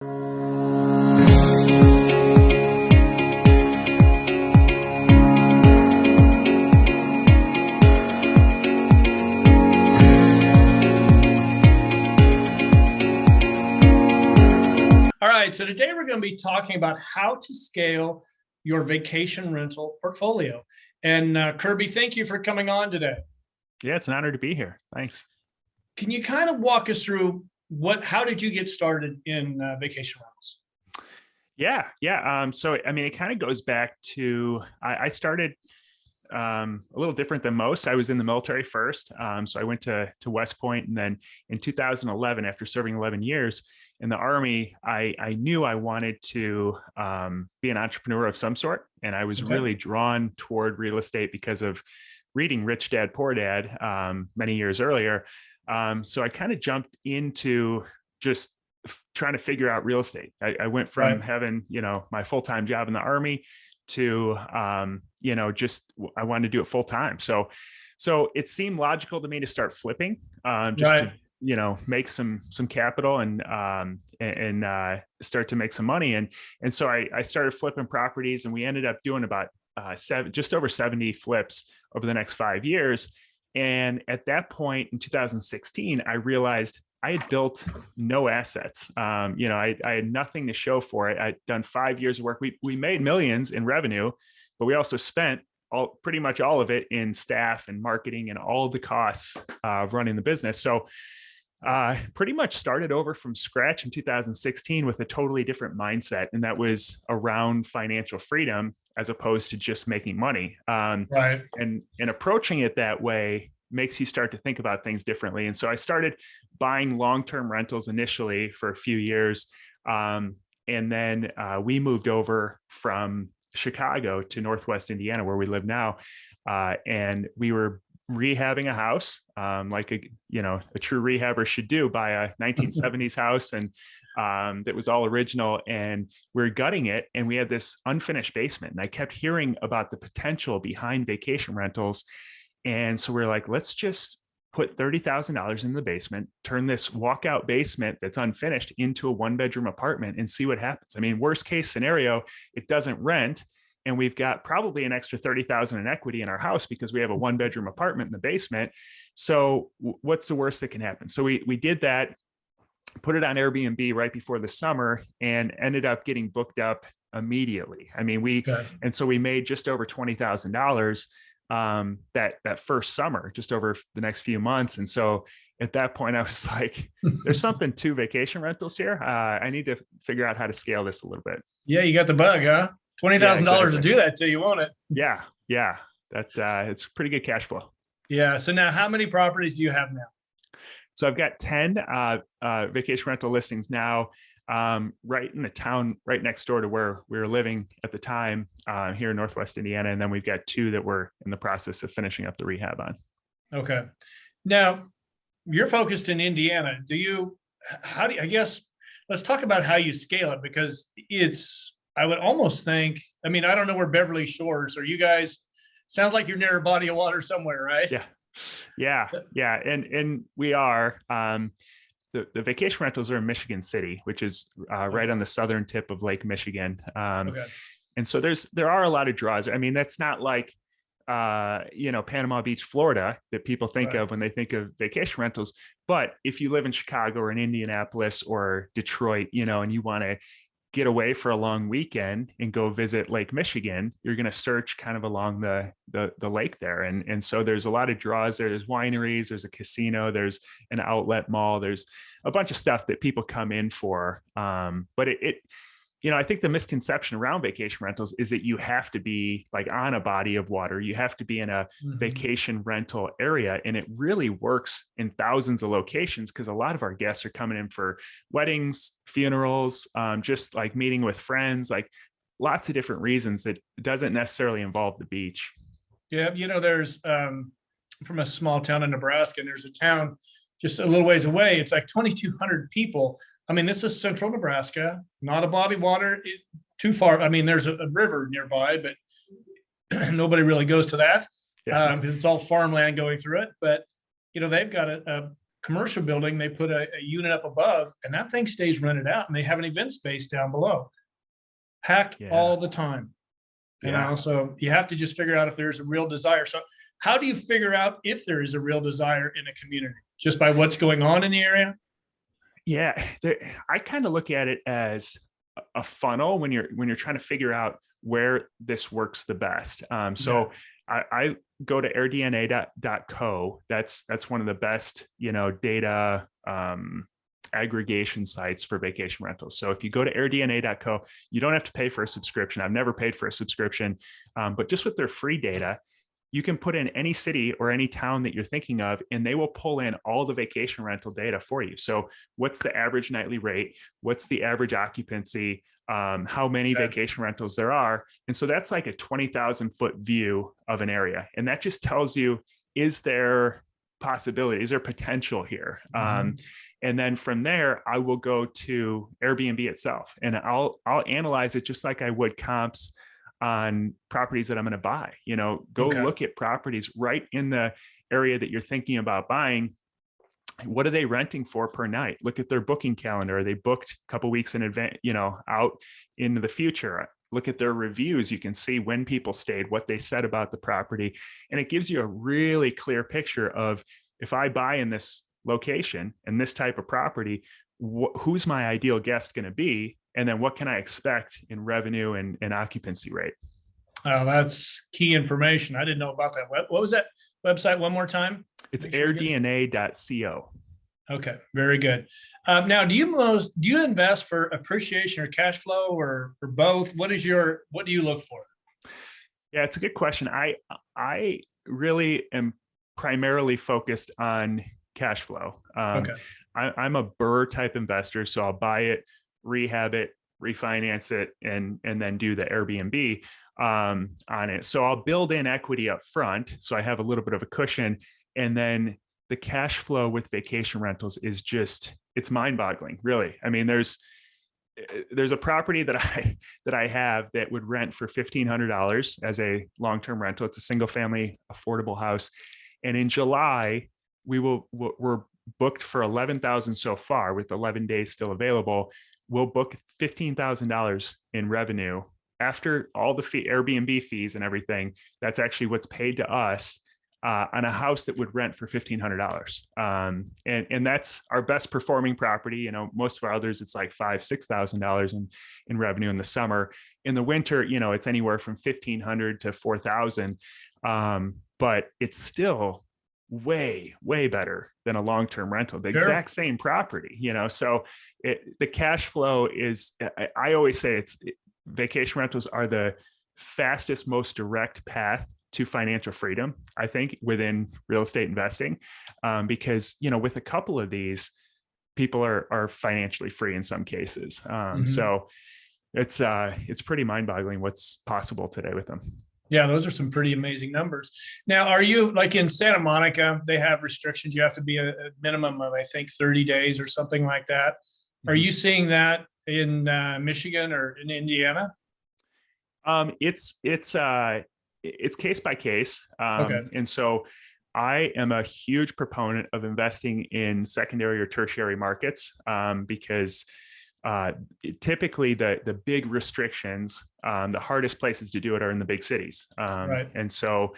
All right, so today we're going to be talking about how to scale your vacation rental portfolio. And Kirby, thank you for coming on today. Yeah, it's an honor to be here. Thanks. Can you kind of walk us through how did you get started in vacation rentals? Yeah. So, I mean, it kind of goes back to, I started a little different than most. I was in the military first. So I went to West Point, and then in 2011, after serving 11 years in the Army, I knew I wanted to be an entrepreneur of some sort. And I was really drawn toward real estate because of reading Rich Dad, Poor Dad many years earlier. So I kind of jumped into just trying to figure out real estate. I went from having, my full-time job in the Army to, just I wanted to do it full time. So it seemed logical to me to start flipping, to, make some capital and start to make some money. And so I started flipping properties, and we ended up doing about just over 70 flips over the next 5 years. And at that point in 2016, I realized I had built no assets. I had nothing to show for it. I'd done 5 years of work. We made millions in revenue, but we also spent pretty much all of it in staff and marketing and all of the costs of running the business. So pretty much started over from scratch in 2016 with a totally different mindset. And that was around financial freedom as opposed to just making money. And approaching it that way makes you start to think about things differently. And so I started buying long-term rentals initially for a few years. And then we moved over from Chicago to Northwest Indiana, where we live now. And we were rehabbing a house, like a true rehabber should do, buy a 1970s house, and that was all original, and we're gutting it, and we had this unfinished basement, and I kept hearing about the potential behind vacation rentals. And so we're like, let's just put $30,000 in the basement, turn this walkout basement that's unfinished into a 1-bedroom apartment, and see what happens. I mean, worst case scenario, it doesn't rent, and we've got probably an extra $30,000 in equity in our house because we have a 1-bedroom apartment in the basement. So what's the worst that can happen? So we did that, put it on Airbnb right before the summer, and ended up getting booked up immediately. I mean, and so we made just over $20,000 that first summer, just over the next few months. And so at that point, I was like, there's something to vacation rentals here. I need to figure out how to scale this a little bit. Yeah, you got the bug, huh? $20,000 to do that till you want it. Yeah. That it's pretty good cash flow. Yeah. So now, how many properties do you have now? So I've got 10 vacation rental listings now, right in the town right next door to where we were living at the time, here in Northwest Indiana. And then we've got 2 that we're in the process of finishing up the rehab on. Okay. Now, you're focused in Indiana. I guess, let's talk about how you scale it, because I would almost think, I mean, I don't know where Beverly Shores, or you guys, sounds like you're near a body of water somewhere, right? Yeah. And we are, the vacation rentals are in Michigan City, which is right on the southern tip of Lake Michigan. And so there are a lot of draws. I mean, that's not like, Panama Beach, Florida, that people think of when they think of vacation rentals. But if you live in Chicago or in Indianapolis or Detroit, and you want to get away for a long weekend and go visit Lake Michigan, you're going to search kind of along the lake there. And so there's a lot of draws there. There's wineries, there's a casino, there's an outlet mall, there's a bunch of stuff that people come in for. But I think the misconception around vacation rentals is that you have to be like on a body of water. You have to be in a vacation rental area. And it really works in thousands of locations, because a lot of our guests are coming in for weddings, funerals, just like meeting with friends, like lots of different reasons that doesn't necessarily involve the beach. Yeah. There's from a small town in Nebraska, and there's a town just a little ways away. It's like 2,200 people. I mean, this is central Nebraska, not a body of water too far. I mean, there's a river nearby, but nobody really goes to that because it's all farmland going through it. But, they've got a commercial building, they put a unit up above and that thing stays rented out and they have an event space down below. Packed Yeah. all the time. Yeah. So you have to just figure out if there's a real desire. So how do you figure out if there is a real desire in a community? Just by what's going on in the area? Yeah. I kind of look at it as a funnel when you're trying to figure out where this works the best. So I go to airdna.co. That's one of the best, data aggregation sites for vacation rentals. So if you go to airdna.co, you don't have to pay for a subscription. I've never paid for a subscription, but just with their free data, you can put in any city or any town that you're thinking of, and they will pull in all the vacation rental data for you. So what's the average nightly rate? What's the average occupancy? How many vacation rentals there are? And so that's like a 20,000 foot view of an area. And that just tells you, is there possibility? Is there potential here? And then from there, I will go to Airbnb itself, and I'll analyze it just like I would comps on properties that I'm going to buy. Go look at properties right in the area that you're thinking about buying. What are they renting for per night? Look at their booking calendar. Are they booked a couple weeks in advance, out into the future? Look at their reviews. You can see when people stayed, what they said about the property. And it gives you a really clear picture of, if I buy in this location and this type of property, who's my ideal guest going to be? And then what can I expect in revenue and occupancy rate? Oh, that's key information. I didn't know about that. What was that website one more time? It's airdna.co. Okay, very good. Now, do you invest for appreciation or cash flow or both? What do you look for? Yeah, it's a good question. I really am primarily focused on cash flow. Okay. I'm a BRRRR type investor, so I'll buy it, rehab it, refinance it, and then do the Airbnb on it. So I'll build in equity up front, so I have a little bit of a cushion, and then the cash flow with vacation rentals is it's mind-boggling, really. I mean, there's a property that I have that would rent for $1,500 as a long-term rental. It's a single-family affordable house, and in July we're booked for 11,000 so far, with 11 days still available. We'll book $15,000 in revenue after all the Airbnb fees and everything. That's actually what's paid to us on a house that would rent for $1,500. And that's our best performing property. Most of our others, it's like $5,000, $6,000 in revenue in the summer. In the winter, it's anywhere from $1,500 to $4,000. But it's still way better than a long-term rental, the exact same property. So the cash flow is, I always say, vacation rentals are the fastest, most direct path to financial freedom, I think, within real estate investing, because with a couple of these, people are financially free in some cases. So it's pretty mind-boggling what's possible today with them. Yeah, those are some pretty amazing numbers. Now, are you, like in Santa Monica, they have restrictions. You have to be a minimum of, I think, 30 days or something like that. Are you seeing that in Michigan or in Indiana? It's case by case. Okay. And so I am a huge proponent of investing in secondary or tertiary markets, because typically the big restrictions, the hardest places to do it are in the big cities. Right. And so,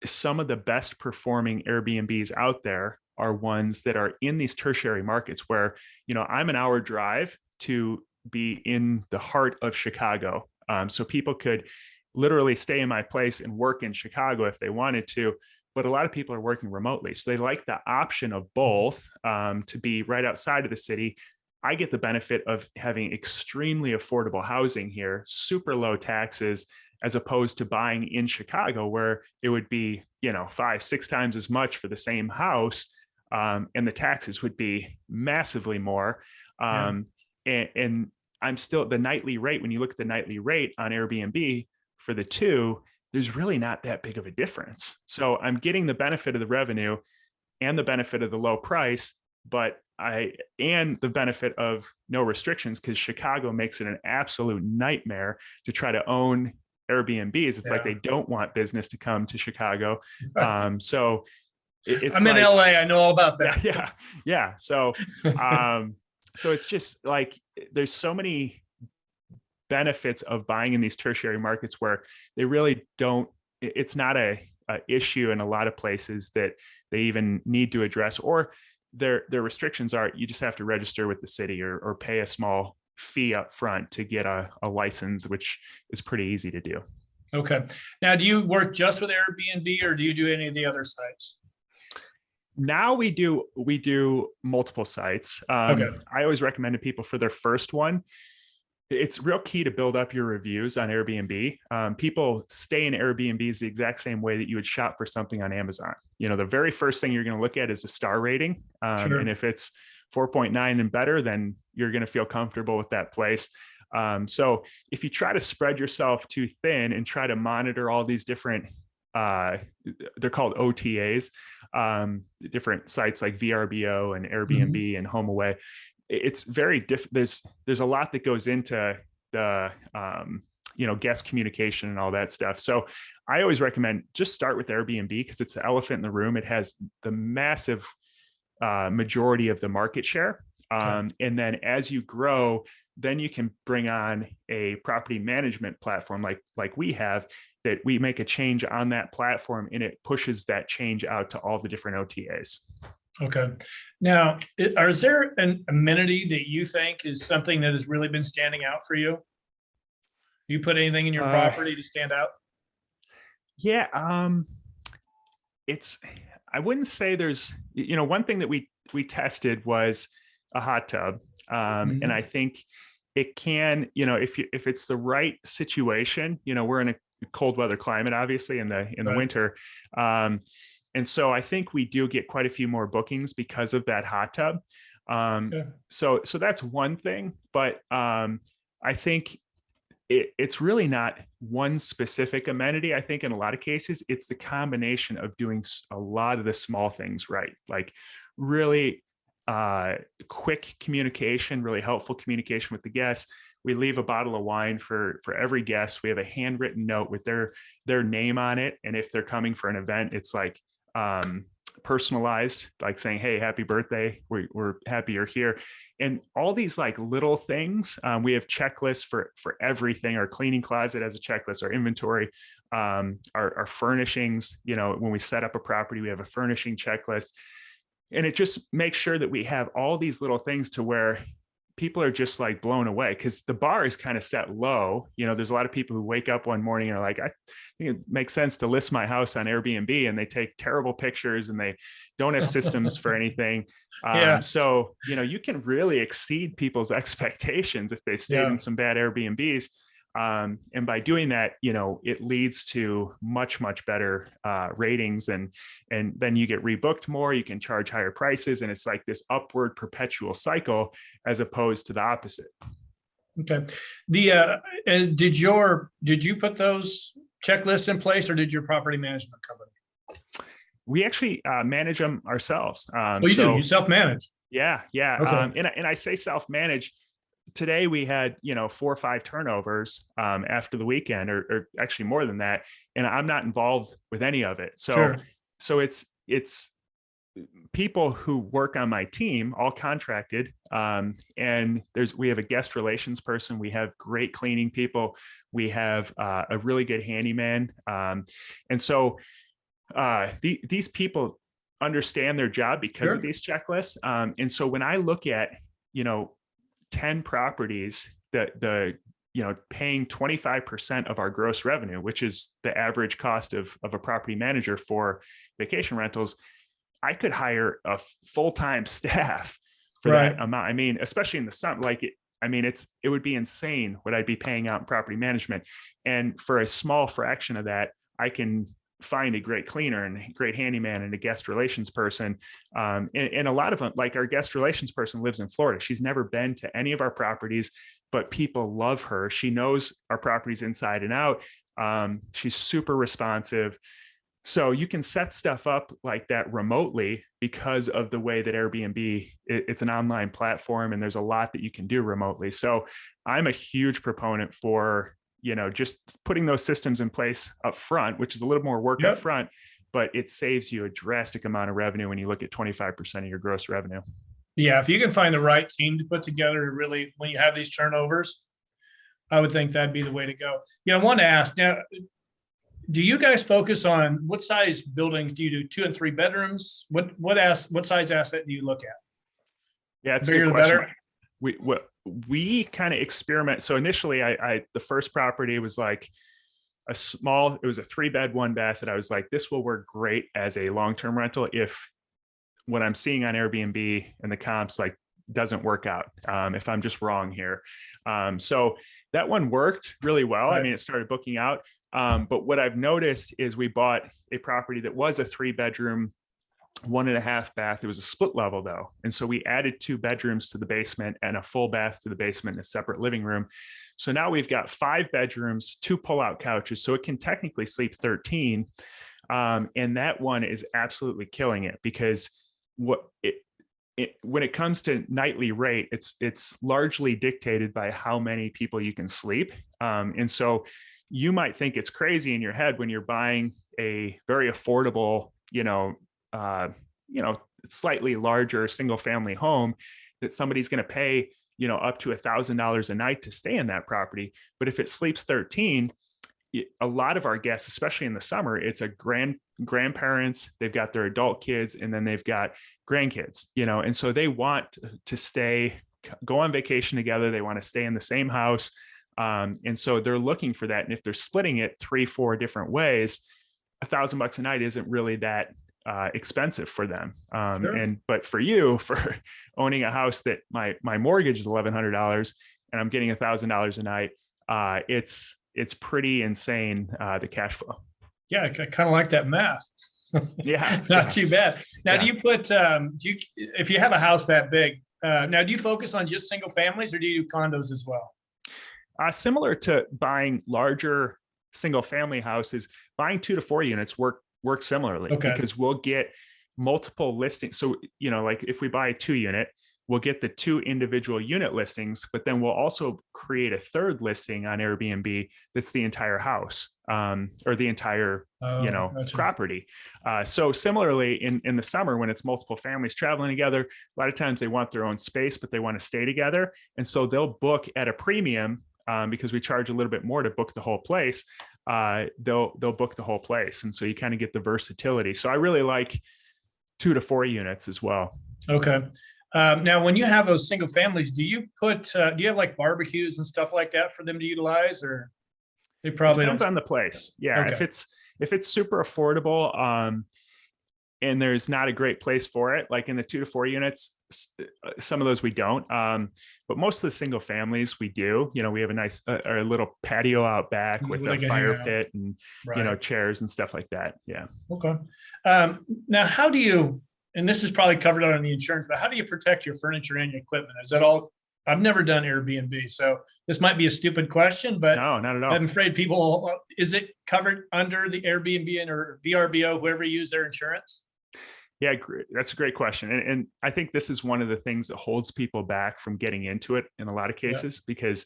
some of the best performing Airbnbs out there are ones that are in these tertiary markets where, I'm an hour drive to be in the heart of Chicago. So people could literally stay in my place and work in Chicago if they wanted to, but a lot of people are working remotely. So they like the option of both, to be right outside of the city. I get the benefit of having extremely affordable housing here, super low taxes, as opposed to buying in Chicago, where it would be, 5-6 times as much for the same house. And the taxes would be massively more. And I'm still, the nightly rate, when you look at the nightly rate on Airbnb for the two, there's really not that big of a difference. So I'm getting the benefit of the revenue and the benefit of the low price, and the benefit of no restrictions, because Chicago makes it an absolute nightmare to try to own Airbnbs. It's like they don't want business to come to Chicago. So It's I'm in like, LA. I know all about yeah, that. yeah. So it's just like there's so many benefits of buying in these tertiary markets where they really don't. It's not a issue in a lot of places that they even need to address, or their restrictions are you just have to register with the city or pay a small fee up front to get a license, which is pretty easy to do. Okay. Now, do you work just with Airbnb or do you do any of the other sites? Now we do multiple sites. Okay. I always recommend to people for their first one, it's real key to build up your reviews on Airbnb. People stay in Airbnbs the exact same way that you would shop for something on Amazon. The very first thing you're going to look at is the star rating. Sure. And if it's 4.9 and better, then you're going to feel comfortable with that place. So if you try to spread yourself too thin and try to monitor all these different, they're called OTAs, different sites like VRBO and Airbnb and HomeAway, it's very there's a lot that goes into the guest communication and all that stuff. So I always recommend just start with Airbnb because it's the elephant in the room. It has the massive majority of the market share. And then as you grow, then you can bring on a property management platform like we have, that we make a change on that platform and it pushes that change out to all the different OTAs. Okay. Now, is there an amenity that you think is something that has really been standing out for you? You put anything in your property to stand out? Yeah. I wouldn't say there's, one thing that we tested was a hot tub. And I think it can, if it's the right situation, we're in a cold weather climate, obviously in the Right. winter. And so I think we do get quite a few more bookings because of that hot tub. So that's one thing, but I think it's really not one specific amenity. I think in a lot of cases, it's the combination of doing a lot of the small things right, like really quick communication, really helpful communication with the guests. We leave a bottle of wine for every guest. We have a handwritten note with their name on it, and if they're coming for an event, it's like personalized, like saying, "Hey, happy birthday! We're happy you're here." And all these like little things. We have checklists for everything. Our cleaning closet has a checklist. Our inventory, our furnishings. When we set up a property, we have a furnishing checklist, and it just makes sure that we have all these little things to where people are just like blown away, because the bar is kind of set low. There's a lot of people who wake up one morning and are like, I think it makes sense to list my house on Airbnb, and they take terrible pictures and they don't have systems for anything. So, you can really exceed people's expectations if they've stayed in some bad Airbnbs. And by doing that, it leads to much, much better ratings, and then you get rebooked more, you can charge higher prices. And it's like this upward perpetual cycle as opposed to the opposite. Okay. Did you put those checklists in place, or did your property management company? We actually manage them ourselves. You do? You self-manage? Yeah. Okay. And I say self-manage. Today we had 4 or 5 turnovers after the weekend, or actually more than that, and I'm not involved with any of it. So it's people who work on my team, all contracted, and we have a guest relations person, we have great cleaning people, we have a really good handyman, and so these people understand their job because of these checklists. And so when I look at 10 properties that paying 25% of our gross revenue, which is the average cost of a property manager for vacation rentals, I could hire a full-time staff for that amount. I mean, especially in the summer, it would be insane what I'd be paying out in property management. And for a small fraction of that, I can find a great cleaner and a great handyman and a guest relations person. And a lot of them, like our guest relations person lives in Florida. She's never been to any of our properties, but people love her. She knows our properties inside and out. She's super responsive. So you can set stuff up like that remotely because of the way that Airbnb, it's an online platform, and there's a lot that you can do remotely. So I'm a huge proponent for just putting those systems in place up front, which is a little more work up front, but it saves you a drastic amount of revenue when you look at 25% of your gross revenue. Yeah, if you can find the right team to put together to really, when you have these turnovers, I would think that'd be the way to go. I want to ask now, do you guys focus on what size buildings? Do you do 2 and 3 bedrooms? What size asset do you look at? Yeah, it's a Bigger good the question. better? We kind of experiment. So initially, the first property was like it was a 3-bed, 1-bath that I was like, this will work great as a long-term rental if what I'm seeing on Airbnb and the comps like doesn't work out. If I'm just wrong here. So that one worked really well. Right. I mean, it started booking out. But what I've noticed is we bought a property that was a 3-bedroom, 1.5 bath. It was a split level though. And so we added 2 bedrooms to the basement and a full bath to the basement and a separate living room. So now we've got 5 bedrooms, 2 pull-out couches. So it can technically sleep 13. And that one is absolutely killing it because when it comes to nightly rate, it's largely dictated by how many people you can sleep. And so you might think it's crazy in your head when you're buying a very affordable, slightly larger single family home that somebody's going to pay, up to $1,000 a night to stay in that property. But if it sleeps 13, a lot of our guests, especially in the summer, it's a grandparents, they've got their adult kids, and then they've got grandkids, and so they want to go on vacation together. They want to stay in the same house. And so they're looking for that. And if they're splitting it 3-4 different ways, $1,000 a night isn't really that expensive for them. Sure. But for you, for owning a house that my mortgage is $1,100 and I'm getting $1,000 a night, it's pretty insane, the cash flow. Yeah, I kind of like that math. Yeah. Not too bad. Now, Yeah. do you put, if you have a house that big, now do you focus on just single families or do you do condos as well? Similar to buying larger single family houses, buying 2 to 4 units work similarly. Okay. Because we'll get multiple listings. So, like if we buy a 2 unit, we'll get the 2 individual unit listings, but then we'll also create a 3rd listing on Airbnb that's the entire house, or the entire, Gotcha. property. So similarly in the summer, when it's multiple families traveling together, a lot of times they want their own space, but they want to stay together. And so they'll book at a premium, because we charge a little bit more to book the whole place. They'll book the whole place. And so you kind of get the versatility. So I really like 2 to 4 units as well. Okay. Now, when you have those single families, do you have like barbecues and stuff like that for them to utilize, or they probably Depends don't? on the place. Yeah. Okay. If it's super affordable, and there's not a great place for it, like in the 2 to 4 units, some of those we don't. But most of the single families we do. We have a nice a little patio out back with a fire pit and Right. chairs and stuff like that. Yeah. Okay. Now, how do you, and this is probably covered under the insurance, but how do you protect your furniture and your equipment? Is that all? I've never done Airbnb, so this might be a stupid question, but No, not at all. I'm afraid people, is it covered under the Airbnb or VRBO, whoever used their insurance? Yeah, that's a great question. And I think this is one of the things that holds people back from getting into it in a lot of cases, because,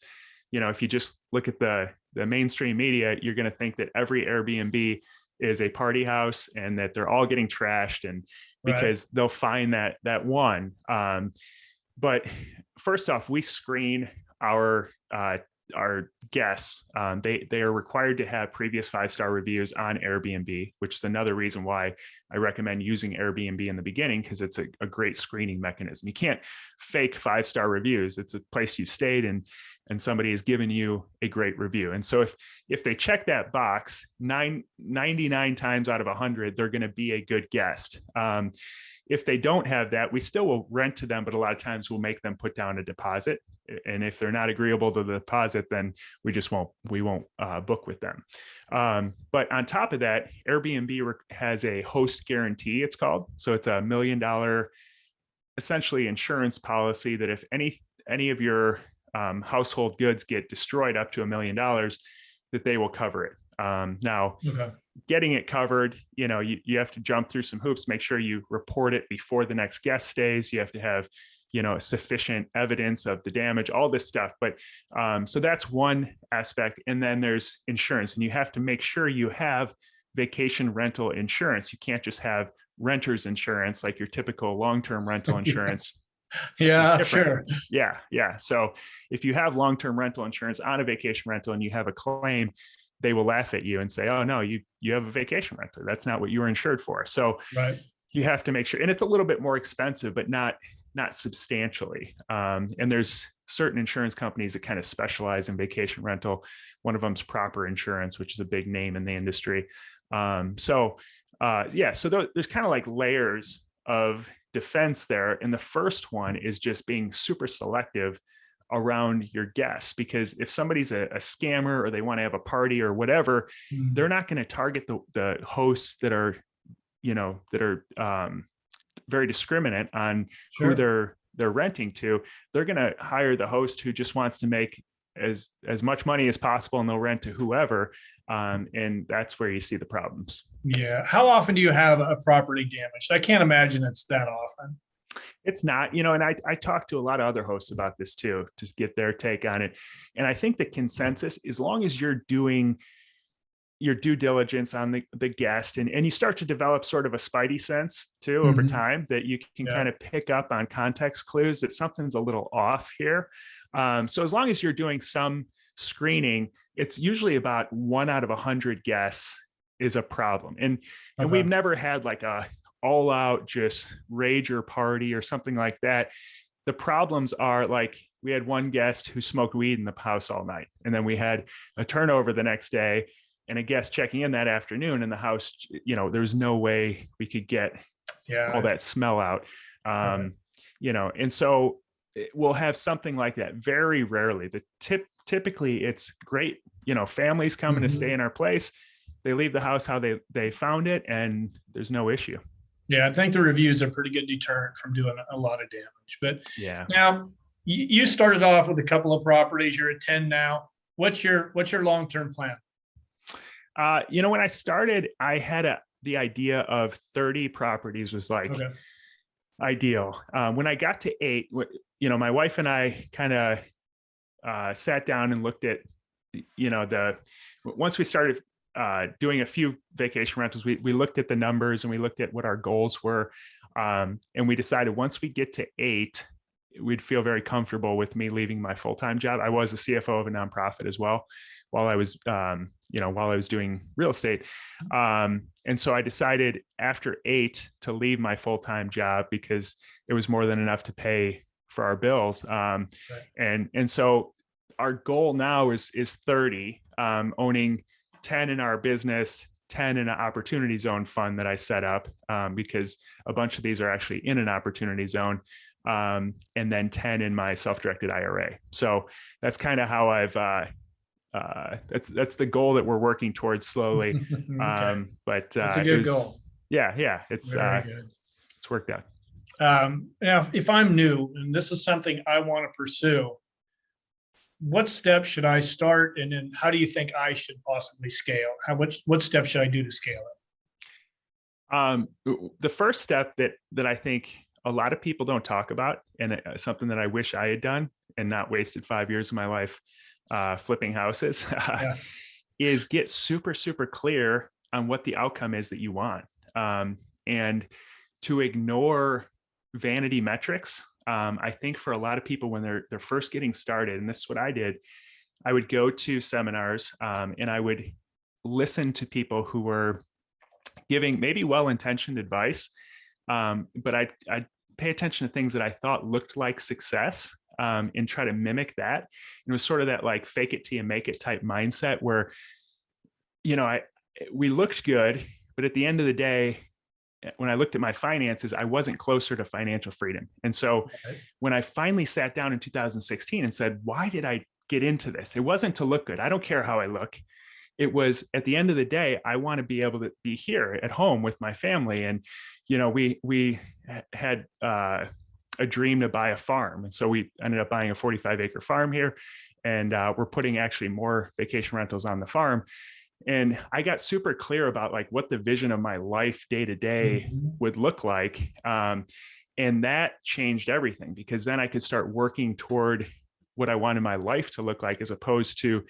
if you just look at the mainstream media, you're going to think that every Airbnb is a party house and that they're all getting trashed, and because they'll find that one. But first off, we screen our guests. They are required to have previous 5-star reviews on Airbnb, which is another reason why I recommend using Airbnb in the beginning, because it's a great screening mechanism. You can't fake 5-star reviews. It's a place you've stayed in, and somebody has given you a great review. And so if they check that box, 99 times out of 100, they're going to be a good guest. If they don't have that, we still will rent to them, but a lot of times we'll make them put down a deposit. And if they're not agreeable to the deposit, then we won't book with them. But on top of that, Airbnb has a host guarantee, it's called. So it's $1 million, essentially insurance policy that if any of your household goods get destroyed up to $1 million, that they will cover it. Now, getting it covered, you have to jump through some hoops, make sure you report it before the next guest stays. You have to have, sufficient evidence of the damage, all this stuff. But so that's one aspect. And then there's insurance, and you have to make sure you have vacation rental insurance. You can't just have renter's insurance like your typical long-term rental insurance. Yeah, Different. sure. Yeah. Yeah. So if you have long-term rental insurance on a vacation rental and you have a claim, they will laugh at you and say, oh no, you have a vacation rental. That's not what you were insured for. So Right. you have to make sure, and it's a little bit more expensive, but not substantially. And there's certain insurance companies that kind of specialize in vacation rental. One of them's Proper Insurance, which is a big name in the industry. So there's kind of like layers of defense there. And the first one is just being super selective around your guests, because if somebody's a scammer or they want to have a party or whatever, they're not going to target the hosts that are very discriminant on who they're renting to. They're going to hire the host who just wants to make as much money as possible, and they'll rent to whoever. And that's where you see the problems. Yeah. How often do you have a property damaged? I can't imagine it's that often. It's not, and I talked to a lot of other hosts about this too, just get their take on it. And I think the consensus, as long as you're doing your due diligence on the guest, and you start to develop sort of a spidey sense too over time, that you can kind of pick up on context clues that something's a little off here. So as long as you're doing some screening, it's usually about 1 out of 100 guests is a problem. And we've never had like a all out just rager party or something like that. The problems are like, we had one guest who smoked weed in the house all night. And then we had a turnover the next day and a guest checking in that afternoon in the house. There's no way we could get all that smell out. And so we'll have something like that very rarely. Typically it's great, families coming to stay in our place. They leave the house how they found it, and there's no issue. Yeah, I think the reviews are pretty good deterrent from doing a lot of damage. But yeah, now you started off with a couple of properties. You're at 10 now. What's your long-term plan? When I started, I had the idea of 30 properties was like ideal. When I got to 8, my wife and I kind of sat down and looked at, once we started doing a few vacation rentals, we looked at the numbers and we looked at what our goals were. And we decided once we get to 8, we'd feel very comfortable with me leaving my full-time job. I was a CFO of a nonprofit as well while I was, doing real estate. And so I decided after 8 to leave my full-time job because it was more than enough to pay for our bills. And so our goal now is 30, owning 10 in our business, 10 in an opportunity zone fund that I set up, because a bunch of these are actually in an opportunity zone, and then 10 in my self-directed IRA. So that's kind of how I've, that's the goal that we're working towards slowly. But it's a good goal. Yeah. It's worked out. Now, if I'm new and this is something I want to pursue, what steps should I start? And then how do you think I should possibly scale? What steps should I do to scale it? The first step that I think a lot of people don't talk about, and something that I wish I had done and not wasted 5 years of my life flipping houses, is get super, super clear on what the outcome is that you want. And to ignore vanity metrics. I think for a lot of people when they're first getting started, and this is what I did, I would go to seminars and I would listen to people who were giving maybe well-intentioned advice, but I'd pay attention to things that I thought looked like success and try to mimic that. And it was sort of that like fake it till you make it type mindset where, we looked good, but at the end of the day, when I looked at my finances, I wasn't closer to financial freedom. And so when I finally sat down in 2016 and said, why did I get into this? It wasn't to look good. I don't care how I look. It was at the end of the day, I want to be able to be here at home with my family. And, we had a dream to buy a farm. And so we ended up buying a 45-acre farm here. And we're putting actually more vacation rentals on the farm. And I got super clear about like what the vision of my life day to day would look like. And that changed everything, because then I could start working toward what I wanted my life to look like, as opposed to,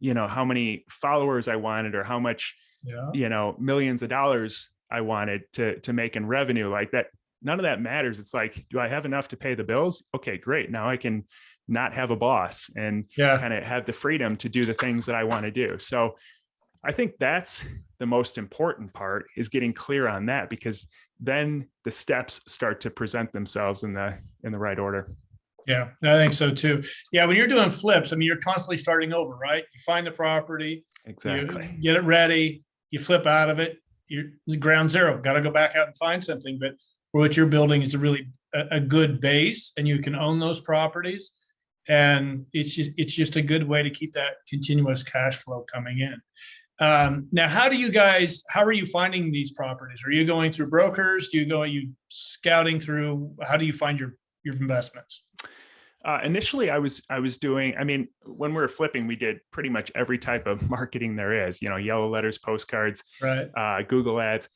how many followers I wanted or how much Yeah. millions of dollars I wanted to make in revenue. Like that, none of that matters. It's like, do I have enough to pay the bills? Okay, great. Now I can not have a boss and Yeah. kind of have the freedom to do the things that I want to do. So I think that's the most important part, is getting clear on that, because then the steps start to present themselves in the right order. Yeah, I think so too. Yeah, when you're doing flips, I mean, you're constantly starting over, right? You find the property, you Exactly. get it ready, you flip out of it, you're ground zero. Got to go back out and find something. But what you're building is a really a good base, and you can own those properties, and it's just a good way to keep that continuous cash flow coming in. Now, how are you finding these properties? Are you going through brokers? Are you scouting through? How do you find your investments? Initially, I was doing, I mean, when we were flipping, we did pretty much every type of marketing there is, yellow letters, postcards, Right. Google ads.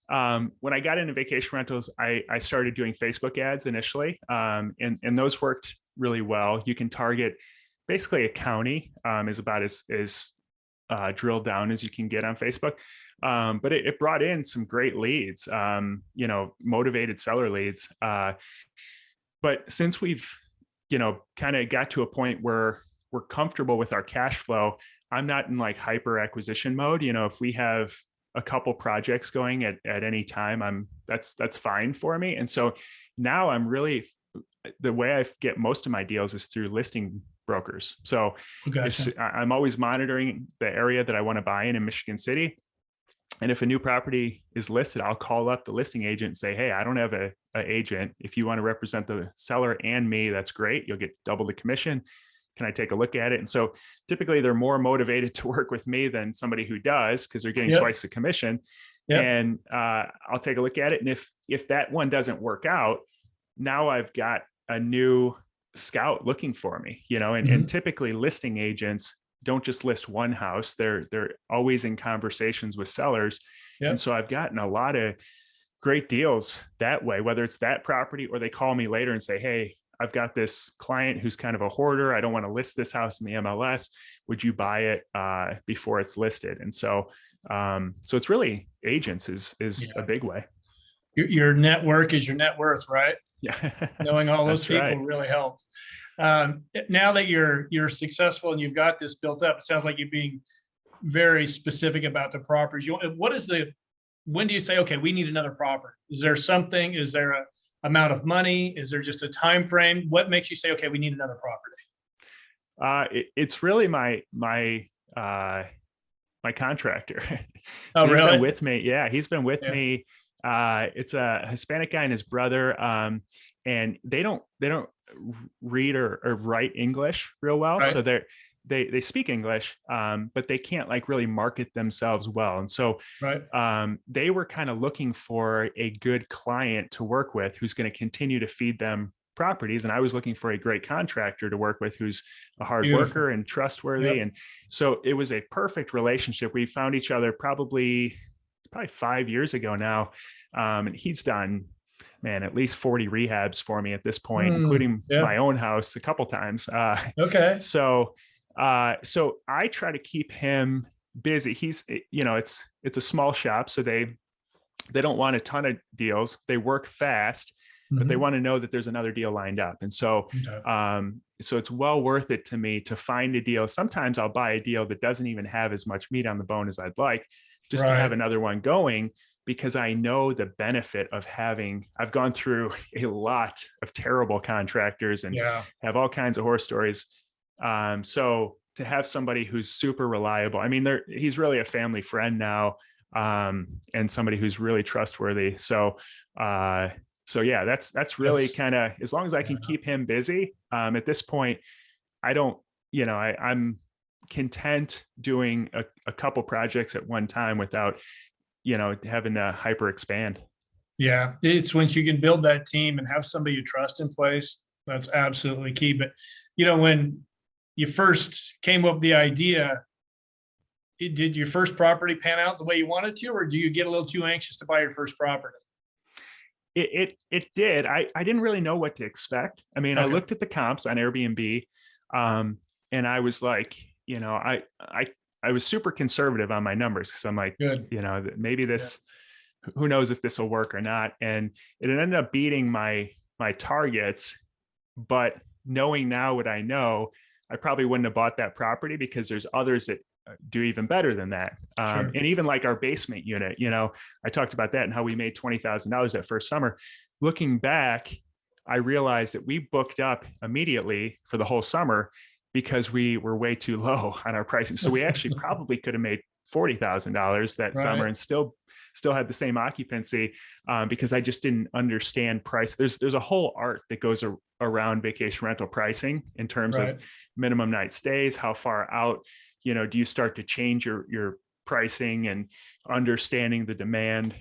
When I got into vacation rentals, I started doing Facebook ads initially, and those worked really well. You can target basically a county, is about as drilled down as you can get on Facebook. But it brought in some great leads, motivated seller leads. But since we've kind of got to a point where we're comfortable with our cash flow, I'm not in like hyper acquisition mode. If we have a couple projects going at any time, that's fine for me. And so now the way I get most of my deals is through listing brokers. So Gotcha. I'm always monitoring the area that I want to buy in Michigan City. And if a new property is listed, I'll call up the listing agent and say, hey, I don't have a agent. If you want to represent the seller and me, that's great. You'll get double the commission. Can I take a look at it? And so typically they're more motivated to work with me than somebody who does, because they're getting Yep. twice the commission. Yep. And I'll take a look at it. And if that one doesn't work out, now I've got a new scout looking for me, and typically listing agents don't just list one house. They're always in conversations with sellers. Yep. And so I've gotten a lot of great deals that way, whether it's that property or they call me later and say, hey, I've got this client who's kind of a hoarder. I don't want to list this house in the MLS. Would you buy it before it's listed? And so it's really agents is a big way. Your network is your net worth, right? Yeah. Knowing all those people right. really helps. Now that you're successful and you've got this built up, it sounds like you're being very specific about the properties. When do you say, okay, we need another property? Is there a amount of money? Is there just a time frame? What makes you say, okay, we need another property? It's really my contractor. Oh, He's really? been with me. Yeah, he's been with me. It's a Hispanic guy and his brother, and they don't read or write English real well. Right. So they speak English, but they can't like really market themselves well. And so Right. they were kind of looking for a good client to work with who's going to continue to feed them properties. And I was looking for a great contractor to work with who's a hard Beautiful. worker and trustworthy. Yep. And so it was a perfect relationship. We found each other probably 5 years ago now. And he's done, man, at least 40 rehabs for me at this point, including my own house a couple times. Okay. So I try to keep him busy. He's, it's a small shop, so they don't want a ton of deals. They work fast, but they want to know that there's another deal lined up. And so, so it's well worth it to me to find a deal. Sometimes I'll buy a deal that doesn't even have as much meat on the bone as I'd like, just to have another one going, because I know the benefit of I've gone through a lot of terrible contractors and have all kinds of horror stories. So to have somebody who's super reliable, I mean, he's really a family friend now, and somebody who's really trustworthy. So yeah, that's really kind of, as long as I can keep him busy, at this point, I don't, I'm content doing a couple projects at one time without, having to hyper expand. Yeah. It's once you can build that team and have somebody you trust in place, that's absolutely key. But, when you first came up with the idea, did your first property pan out the way you wanted to, or do you get a little too anxious to buy your first property? It did. I didn't really know what to expect. I mean, I looked at the comps on Airbnb, and I was like, I I was super conservative on my numbers because I'm like, Good. maybe this, who knows if this will work or not. And it ended up beating my targets, but knowing now what I know, I probably wouldn't have bought that property because there's others that do even better than that. Sure. And even like our basement unit, I talked about that and how we made $20,000 that first summer. Looking back, I realized that we booked up immediately for the whole summer because we were way too low on our pricing. So we actually probably could have made $40,000 that summer and still had the same occupancy because I just didn't understand price. There's a whole art that goes around vacation rental pricing in terms of minimum night stays, how far out, do you start to change your pricing and understanding the demand.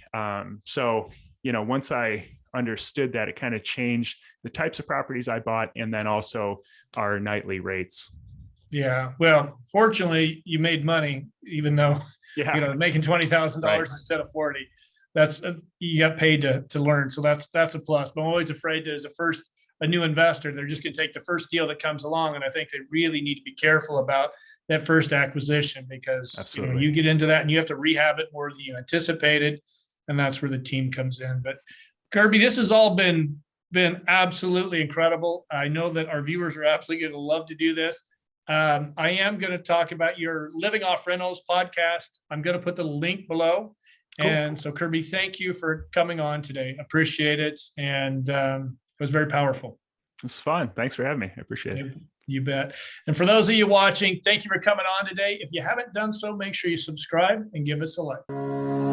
So, once I understood that, it kind of changed the types of properties I bought and then also our nightly rates. Yeah. Well, fortunately you made money, even though, making $20,000 instead of 40, that's, you got paid to learn. So that's a plus, but I'm always afraid that as a new investor, they're just going to take the first deal that comes along. And I think they really need to be careful about that first acquisition because you get into that and you have to rehab it more than you anticipated. And that's where the team comes in. But Kirby, this has all been absolutely incredible. I know that our viewers are absolutely going to love to do this. I am going to talk about your Living Off Rentals podcast. I'm going to put the link below. Cool. And so Kirby, thank you for coming on today. Appreciate it. And it was very powerful. It's fun. Thanks for having me. I appreciate it. You bet. And for those of you watching, thank you for coming on today. If you haven't done so, make sure you subscribe and give us a like.